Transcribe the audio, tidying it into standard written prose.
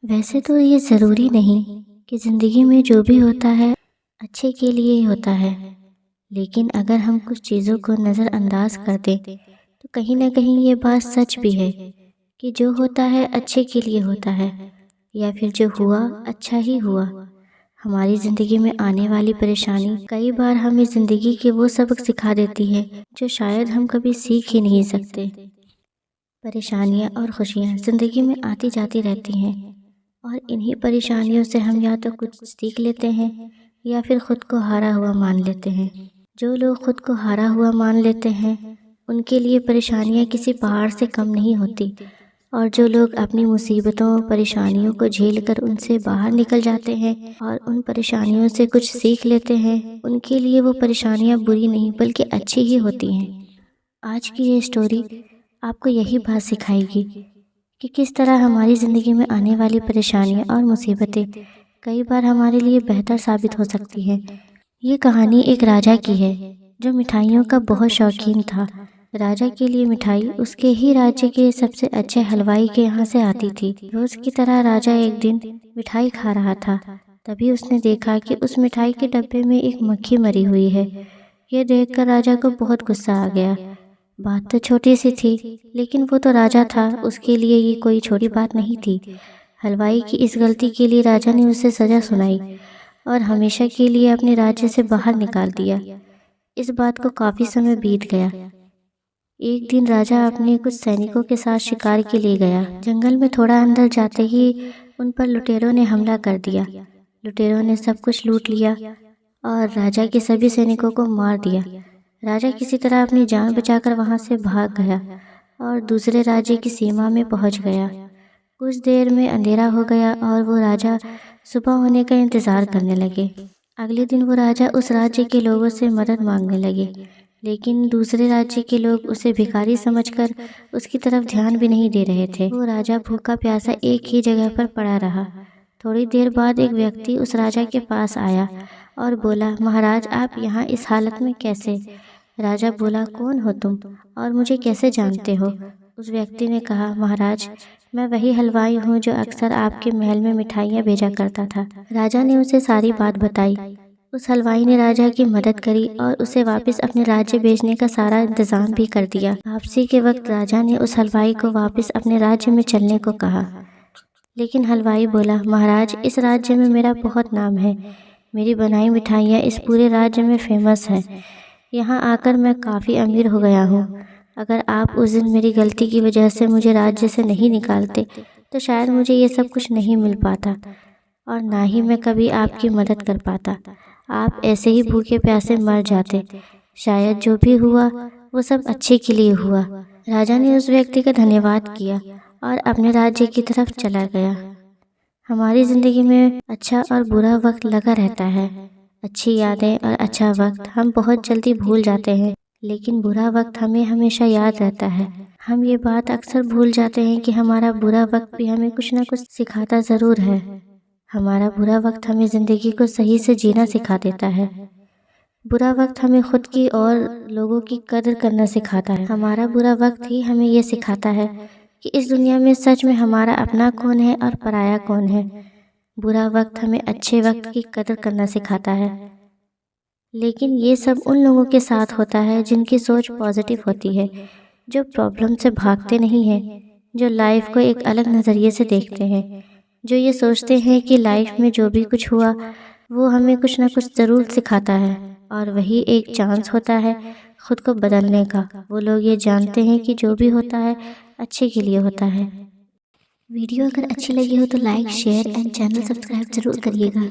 वैसे तो ये ज़रूरी नहीं कि ज़िंदगी में जो भी होता है अच्छे के लिए ही होता है, लेकिन अगर हम कुछ चीज़ों को नज़रअंदाज कर दें तो कहीं ना कहीं ये बात सच भी है कि जो होता है अच्छे के लिए होता है, या फिर जो हुआ अच्छा ही हुआ। हमारी ज़िंदगी में आने वाली परेशानी कई बार हमें ज़िंदगी के वो सबक सिखा देती है जो शायद हम कभी सीख ही नहीं सकते। परेशानियाँ और खुशियाँ ज़िंदगी में आती जाती रहती हैं, और इन्हीं परेशानियों से हम या तो कुछ सीख लेते हैं या फिर खुद को हारा हुआ मान लेते हैं। जो लोग खुद को हारा हुआ मान लेते हैं उनके लिए परेशानियां किसी पहाड़ से कम नहीं होती, और जो लोग अपनी मुसीबतों परेशानियों को झेलकर उनसे बाहर निकल जाते हैं और उन परेशानियों से कुछ सीख लेते हैं, उनके लिए वो परेशानियां बुरी नहीं बल्कि अच्छी ही होती हैं। आज की ये स्टोरी आपको यही बात सिखाएगी कि किस तरह हमारी ज़िंदगी में आने वाली परेशानियां और मुसीबतें कई बार हमारे लिए बेहतर साबित हो सकती हैं। ये कहानी एक राजा की है जो मिठाइयों का बहुत शौकीन था। राजा के लिए मिठाई उसके ही राज्य के सबसे अच्छे हलवाई के यहाँ से आती थी। रोज की तरह राजा एक दिन मिठाई खा रहा था, तभी उसने देखा कि उस मिठाई के डब्बे में एक मक्खी मरी हुई है। ये देखकर राजा को बहुत गुस्सा आ गया। बात तो छोटी सी थी, लेकिन वो तो राजा था, उसके लिए ये कोई छोटी बात नहीं थी। हलवाई की इस गलती के लिए राजा ने उसे सजा सुनाई और हमेशा के लिए अपने राज्य से बाहर निकाल दिया। इस बात को काफी समय बीत गया। एक दिन राजा अपने कुछ सैनिकों के साथ शिकार के लिए गया। जंगल में थोड़ा अंदर जाते ही उन पर लुटेरों ने हमला कर दिया। लुटेरों ने सब कुछ लूट लिया और राजा के सभी सैनिकों को मार दिया। राजा किसी तरह अपनी जान बचाकर वहां से भाग गया और दूसरे राज्य की सीमा में पहुंच गया। कुछ देर में अंधेरा हो गया और वो राजा सुबह होने का इंतजार करने लगे। अगले दिन वो राजा उस राज्य के लोगों से मदद मांगने लगे, लेकिन दूसरे राज्य के लोग उसे भिखारी समझकर उसकी तरफ ध्यान भी नहीं दे रहे थे। वो राजा भूखा प्यासा एक ही जगह पर पड़ा रहा। थोड़ी देर बाद एक व्यक्ति उस राजा के पास आया और बोला, महाराज आप यहाँ इस हालत में कैसे? राजा बोला, कौन हो तुम और मुझे कैसे जानते हो? उस व्यक्ति ने कहा, महाराज मैं वही हलवाई हूँ जो अक्सर आपके महल में मिठाइयाँ भेजा करता था। राजा ने उसे सारी बात बताई। उस हलवाई ने राजा की मदद करी और उसे वापस अपने राज्य भेजने का सारा इंतजाम भी कर दिया। वापसी के वक्त राजा ने उस हलवाई को वापस अपने राज्य में चलने को कहा, लेकिन हलवाई बोला, महाराज इस राज्य में मेरा बहुत नाम है, मेरी बनाई मिठाइयाँ इस पूरे राज्य में फेमस है। यहाँ आकर मैं काफ़ी अमीर हो गया हूँ। अगर आप उस दिन मेरी गलती की वजह से मुझे राज्य से नहीं निकालते तो शायद मुझे ये सब कुछ नहीं मिल पाता और ना ही मैं कभी आपकी मदद कर पाता। आप ऐसे ही भूखे प्यासे मर जाते। शायद जो भी हुआ वो सब अच्छे के लिए हुआ। राजा ने उस व्यक्ति का धन्यवाद किया और अपने राज्य की तरफ चला गया। हमारी ज़िंदगी में अच्छा और बुरा वक्त लगा रहता है। अच्छी यादें और अच्छा वक्त हम बहुत जल्दी भूल जाते हैं, लेकिन बुरा वक्त हमें हमेशा याद रहता है। हम ये बात अक्सर भूल जाते हैं कि हमारा बुरा वक्त भी हमें कुछ ना कुछ सिखाता ज़रूर है। हमारा बुरा वक्त हमें ज़िंदगी को सही से जीना सिखा देता है। बुरा वक्त हमें खुद की और लोगों की कदर करना सिखाता है। हमारा बुरा वक्त ही हमें ये सिखाता है कि इस दुनिया में सच में हमारा अपना कौन है और पराया कौन है। बुरा वक्त हमें अच्छे वक्त की कदर करना सिखाता है, लेकिन ये सब उन लोगों के साथ होता है जिनकी सोच पॉजिटिव होती है, जो प्रॉब्लम से भागते नहीं हैं, जो लाइफ को एक अलग नज़रिए से देखते हैं, जो ये सोचते हैं कि लाइफ में जो भी कुछ हुआ वो हमें कुछ ना कुछ ज़रूर सिखाता है और वही एक चांस होता है खुद को बदलने का। वो लोग ये जानते हैं कि जो भी होता है अच्छे के लिए होता है। वीडियो अगर अच्छी लगी हो तो like share and channel subscribe ज़रूर करिएगा।